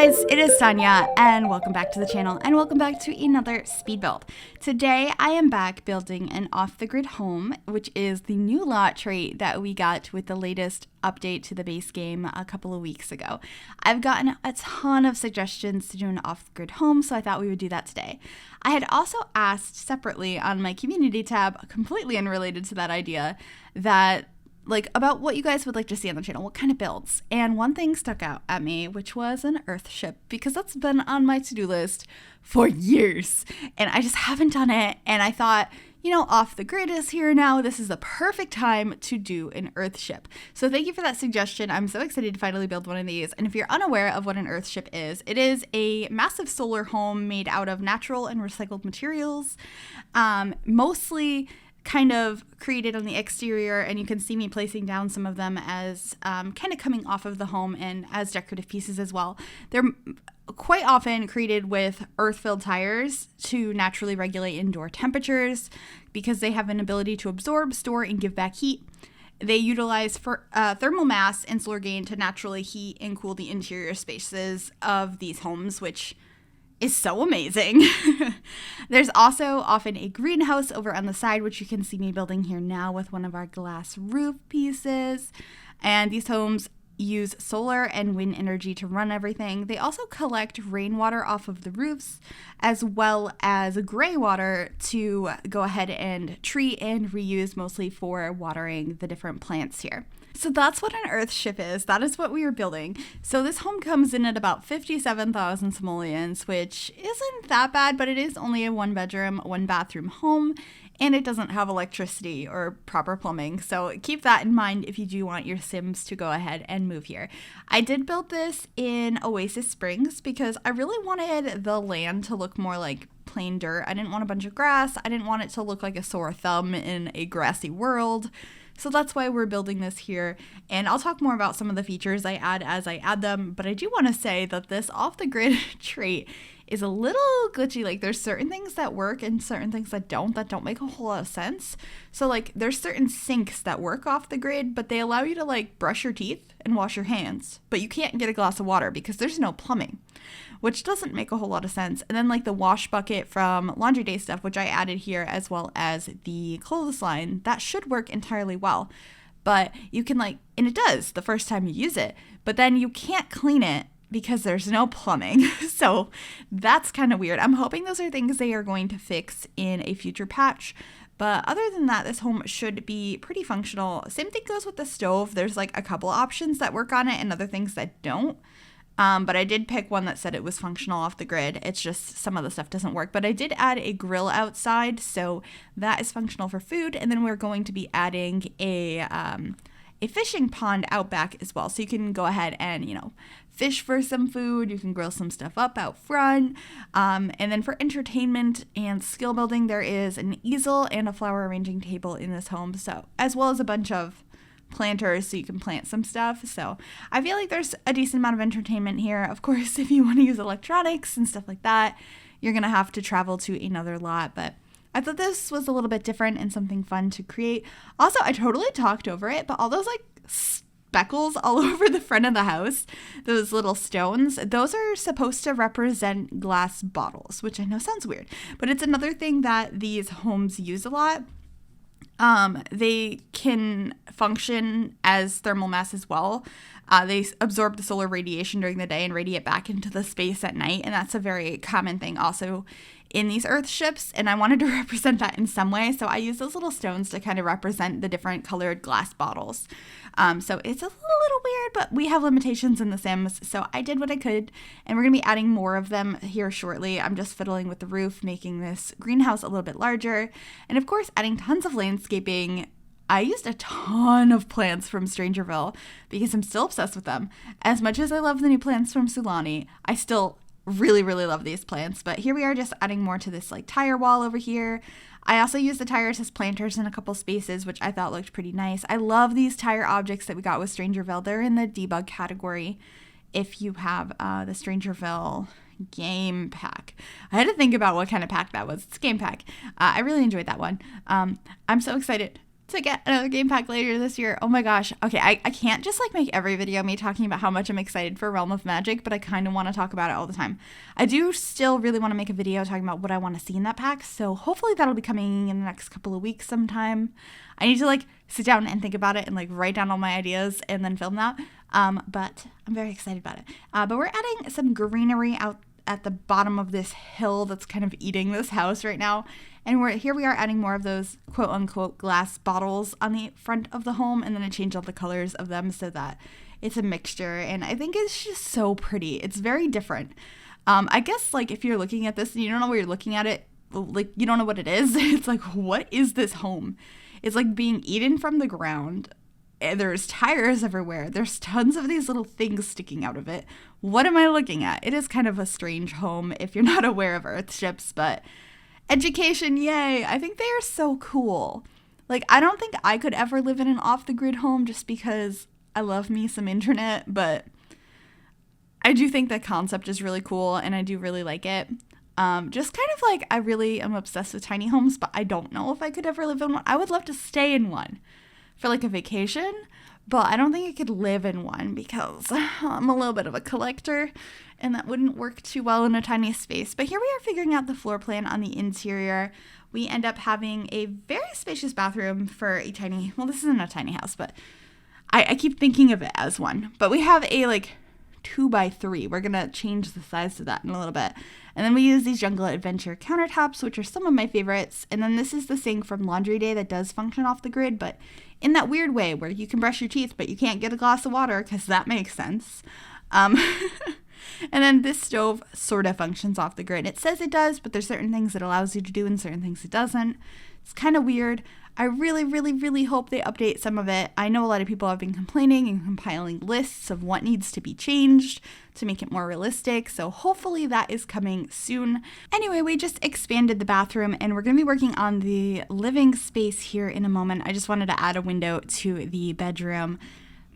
guys, it is Sonia, and welcome back to the channel, and welcome back to another speed build. Today, I am back building an off-the-grid home, which is the new lot trait that we got with the latest update to the base game a couple of weeks ago. I've gotten a ton of suggestions to do an off-the-grid home, so I thought we would do that today. I had also asked separately on my community tab, completely unrelated to that idea, about what you guys would like to see on the channel, what kind of builds. And one thing stuck out at me, which was an EARTHSHIP, because that's been on my to-do list for years, and I just haven't done it. And I thought, off the grid is here now. This is the perfect time to do an EARTHSHIP. So thank you for that suggestion. I'm so excited to finally build one of these. And if you're unaware of what an EARTHSHIP is, it is a massive solar home made out of natural and recycled materials, mostly kind of created on the exterior, and you can see me placing down some of them as kind of coming off of the home and as decorative pieces as well. They're quite often created with earth-filled tires to naturally regulate indoor temperatures because they have an ability to absorb, store, and give back heat. They utilize thermal mass and solar gain to naturally heat and cool the interior spaces of these homes, which is so amazing. There's also often a greenhouse over on the side, which you can see me building here now with one of our glass roof pieces. And these homes use solar and wind energy to run everything. They also collect rainwater off of the roofs, as well as gray water to go ahead and treat and reuse, mostly for watering the different plants here. So that's what an EARTHSHIP is. That is what we are building. So this home comes in at about 57,000 simoleons, which isn't that bad, but it is only a 1-bedroom, 1-bathroom home, and it doesn't have electricity or proper plumbing. So keep that in mind if you do want your Sims to go ahead and move here. I did build this in Oasis Springs because I really wanted the land to look more like plain dirt. I didn't want a bunch of grass. I didn't want it to look like a sore thumb in a grassy world. So that's why we're building this here, and I'll talk more about some of the features I add as I add them, but I do want to say that this off-the-grid trait is a little glitchy. Like, there's certain things that work and certain things that don't make a whole lot of sense. So there's certain sinks that work off the grid, but they allow you to brush your teeth and wash your hands, but you can't get a glass of water because there's no plumbing, which doesn't make a whole lot of sense. And then the wash bucket from Laundry Day stuff, which I added here, as well as the clothesline, that should work entirely well. But you can and it does the first time you use it, but then you can't clean it because there's no plumbing. So that's kind of weird. I'm hoping those are things they are going to fix in a future patch. But other than that, this home should be pretty functional. Same thing goes with the stove. There's a couple options that work on it and other things that don't. But I did pick one that said it was functional off the grid. It's just some of the stuff doesn't work. But I did add a grill outside, so that is functional for food. And then we're going to be adding a fishing pond out back as well. So you can go ahead and, fish for some food. You can grill some stuff up out front. And then for entertainment and skill building, there is an easel and a flower arranging table in this home. So as well as a bunch of planters so you can plant some stuff. So I feel like there's a decent amount of entertainment here. Of course, if you want to use electronics and stuff like that, you're going to have to travel to another lot. But I thought this was a little bit different and something fun to create. Also, I totally talked over it, but all those speckles all over the front of the house, those little stones, those are supposed to represent glass bottles, which I know sounds weird, but it's another thing that these homes use a lot. They can function as thermal mass as well. They absorb the solar radiation during the day and radiate back into the space at night. And that's a very common thing also in these EARTHSHIPs. And I wanted to represent that in some way. So I used those little stones to kind of represent the different colored glass bottles. So it's a little weird, but we have limitations in The Sims. So I did what I could, and we're going to be adding more of them here shortly. I'm just fiddling with the roof, making this greenhouse a little bit larger. And of course, adding tons of landscaping. I used a ton of plants from Strangerville because I'm still obsessed with them. As much as I love the new plants from Sulani, I still really, really love these plants. But here we are just adding more to this tire wall over here. I also used the tires as planters in a couple spaces, which I thought looked pretty nice. I love these tire objects that we got with Strangerville. They're in the debug category if you have the Strangerville game pack. I had to think about what kind of pack that was. It's game pack. I really enjoyed that one. I'm so excited to get another game pack later this year. Oh my gosh. Okay, I can't just like make every video me talking about how much I'm excited for Realm of Magic, but I kind of want to talk about it all the time. I do still really want to make a video talking about what I want to see in that pack, so hopefully that'll be coming in the next couple of weeks sometime. I need to like sit down and think about it and like write down all my ideas and then film that. But I'm very excited about it. But we're adding some greenery out at the bottom of this hill that's kind of eating this house right now. And we are adding more of those quote unquote glass bottles on the front of the home, and then I changed all the colors of them so that it's a mixture. And I think it's just so pretty. It's very different. I guess like if you're looking at this and you don't know where you're looking at it, like you don't know what it is. It's like, what is this home? It's like being eaten from the ground. There's tires everywhere. There's tons of these little things sticking out of it. What am I looking at? It is kind of a strange home if you're not aware of EARTHSHIPs, but education, yay. I think they are so cool. Like, I don't think I could ever live in an off-the-grid home just because I love me some internet, but I do think that concept is really cool, and I do really like it. Just kind of like, I really am obsessed with tiny homes, but I don't know if I could ever live in one. I would love to stay in one for like a vacation, but I don't think I could live in one because I'm a little bit of a collector and that wouldn't work too well in a tiny space. But here we are figuring out the floor plan on the interior. We end up having a very spacious bathroom for a tiny, well, this isn't a tiny house, but I keep thinking of it as one. But we have a like 2x3. We're going to change the size to that in a little bit. And then we use these Jungle Adventure countertops, which are some of my favorites. And then this is the sink from Laundry Day that does function off the grid, but in that weird way where you can brush your teeth, but you can't get a glass of water because that makes sense. And then this stove sort of functions off the grid. It says it does, but there's certain things it allows you to do and certain things it doesn't. It's kind of weird. I really, really, really hope they update some of it. I know a lot of people have been complaining and compiling lists of what needs to be changed to make it more realistic, so hopefully that is coming soon. Anyway, we just expanded the bathroom and we're going to be working on the living space here in a moment. I just wanted to add a window to the bedroom,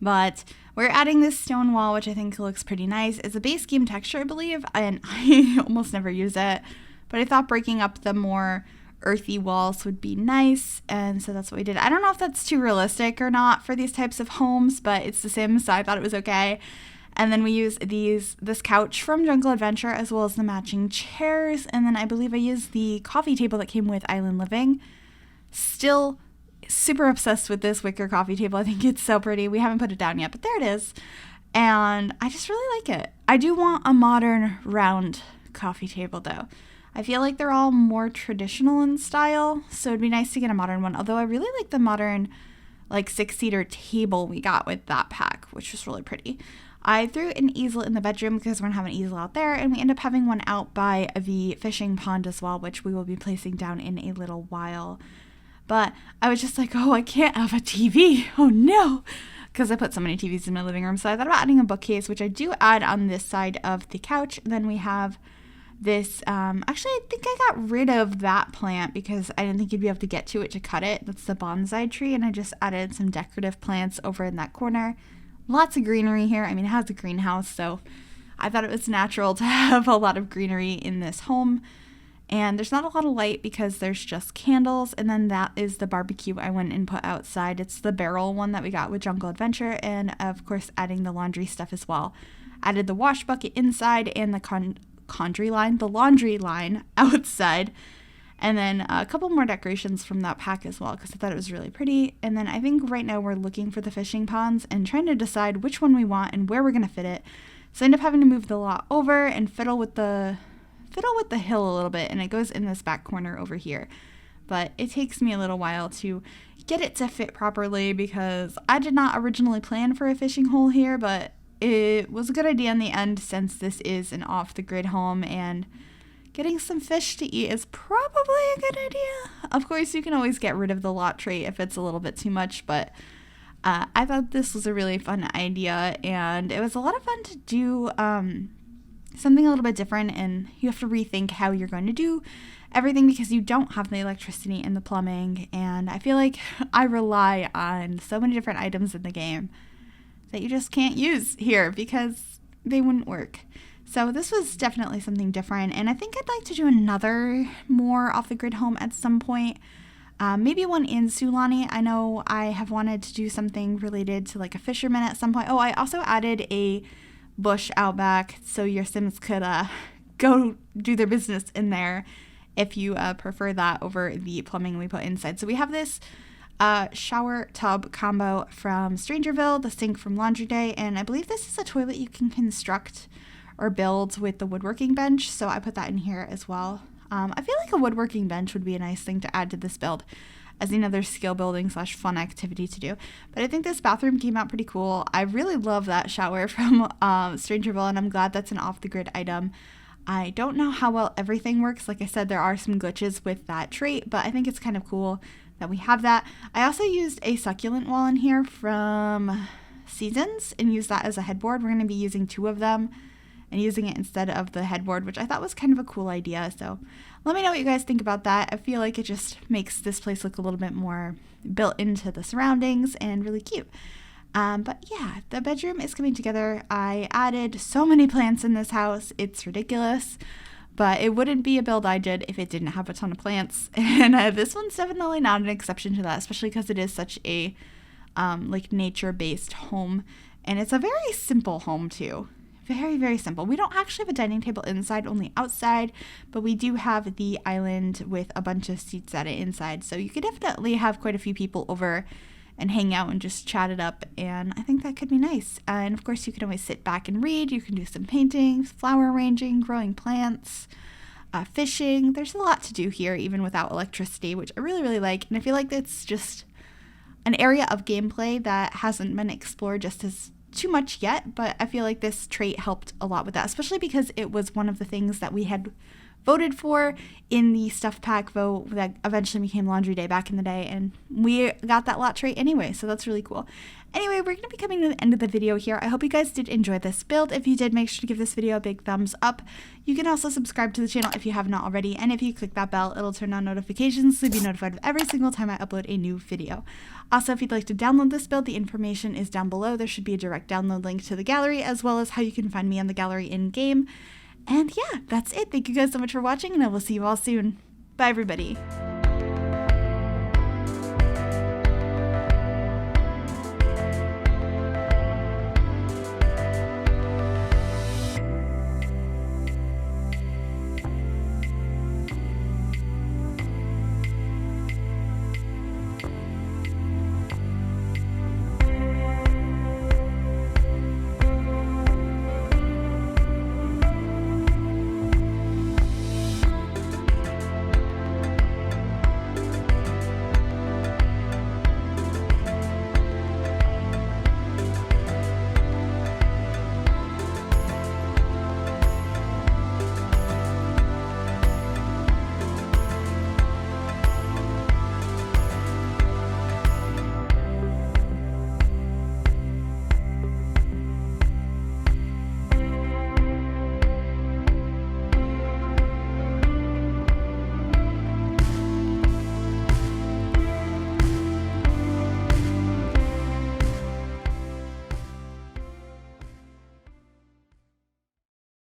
but we're adding this stone wall, which I think looks pretty nice. It's a base game texture, I believe, and I almost never use it, but I thought breaking up the more earthy walls would be nice, and so that's what we did. I don't know if that's too realistic or not for these types of homes, but it's The Sims, so I thought it was okay. And then we use this couch from Jungle Adventure as well as the matching chairs, and then I believe I used the coffee table that came with Island Living. Still super obsessed with this wicker coffee table. I think it's so pretty. We haven't put it down yet, but there it is. And I just really like it. I do want a modern round coffee table though. I feel like they're all more traditional in style, so it'd be nice to get a modern one. Although I really like the modern like 6-seater table we got with that pack, which was really pretty. I threw an easel in the bedroom because we're going to have an easel out there, and we end up having one out by the fishing pond as well, which we will be placing down in a little while. But I was just like, oh, I can't have a TV. Oh no, because I put so many TVs in my living room. So I thought about adding a bookcase, which I do add on this side of the couch. Then we have this, actually I think I got rid of that plant because I didn't think you'd be able to get to it to cut it. That's the bonsai tree, and I just added some decorative plants over in that corner. Lots of greenery here. I mean, it has a greenhouse, so I thought it was natural to have a lot of greenery in this home. And there's not a lot of light because there's just candles, and then that is the barbecue I went and put outside. It's the barrel one that we got with Jungle Adventure, and of course adding the laundry stuff as well. Added the wash bucket inside and the laundry line outside, and then a couple more decorations from that pack as well because I thought it was really pretty. And then I think right now we're looking for the fishing ponds and trying to decide which one we want and where we're going to fit it. So I end up having to move the lot over and fiddle with the hill a little bit, and it goes in this back corner over here. But it takes me a little while to get it to fit properly because I did not originally plan for a fishing hole here, but it was a good idea in the end since this is an off-the-grid home, and getting some fish to eat is probably a good idea. Of course, you can always get rid of the lot tray if it's a little bit too much, but I thought this was a really fun idea, and it was a lot of fun to do something a little bit different, and you have to rethink how you're going to do everything because you don't have the electricity and the plumbing, and I feel like I rely on so many different items in the game that you just can't use here because they wouldn't work. So this was definitely something different, and I think I'd like to do another more off-the-grid home at some point. Maybe one in Sulani. I know I have wanted to do something related to like a fisherman at some point. Oh, I also added a bush out back so your Sims could go do their business in there if you prefer that over the plumbing we put inside. So we have this shower tub combo from Strangerville, the sink from Laundry Day, and I believe this is a toilet you can construct or build with the woodworking bench, so I put that in here as well. I feel like a woodworking bench would be a nice thing to add to this build as another skill building / fun activity to do. But I think this bathroom came out pretty cool. I really love that shower from Strangerville, and I'm glad that's an off-the-grid item. I don't know how well everything works. Like I said, there are some glitches with that trait, but I think it's kind of cool that we have that. I also used a succulent wall in here from Seasons and used that as a headboard. We're going to be using 2 of them and using it instead of the headboard, which I thought was kind of a cool idea. So let me know what you guys think about that. I feel like it just makes this place look a little bit more built into the surroundings and really cute. But yeah, the bedroom is coming together. I added so many plants in this house. It's ridiculous, but it wouldn't be a build I did if it didn't have a ton of plants. And this one's definitely not an exception to that, especially because it is such a like nature-based home. And it's a very simple home too. Very, very simple. We don't actually have a dining table inside, only outside, but we do have the island with a bunch of seats at it inside. So you could definitely have quite a few people over and hang out and just chat it up, and I think that could be nice. And of course, you can always sit back and read. You can do some paintings, flower arranging, growing plants, fishing. There's a lot to do here, even without electricity, which I really, really like. And I feel like it's just an area of gameplay that hasn't been explored just as too much yet, but I feel like this trait helped a lot with that, especially because it was one of the things that we had voted for in the stuff pack vote that eventually became Laundry Day back in the day, and we got that lot trait anyway, so that's really cool. Anyway, we're going to be coming to the end of the video here. I hope you guys did enjoy this build. If you did, make sure to give this video a big thumbs up. You can also subscribe to the channel if you have not already, and if you click that bell, it'll turn on notifications so you'll be notified of every single time I upload a new video. Also, if you'd like to download this build, the information is down below. There should be a direct download link to the gallery, as well as how you can find me on the gallery in-game. And yeah, that's it. Thank you guys so much for watching, and I will see you all soon. Bye, everybody.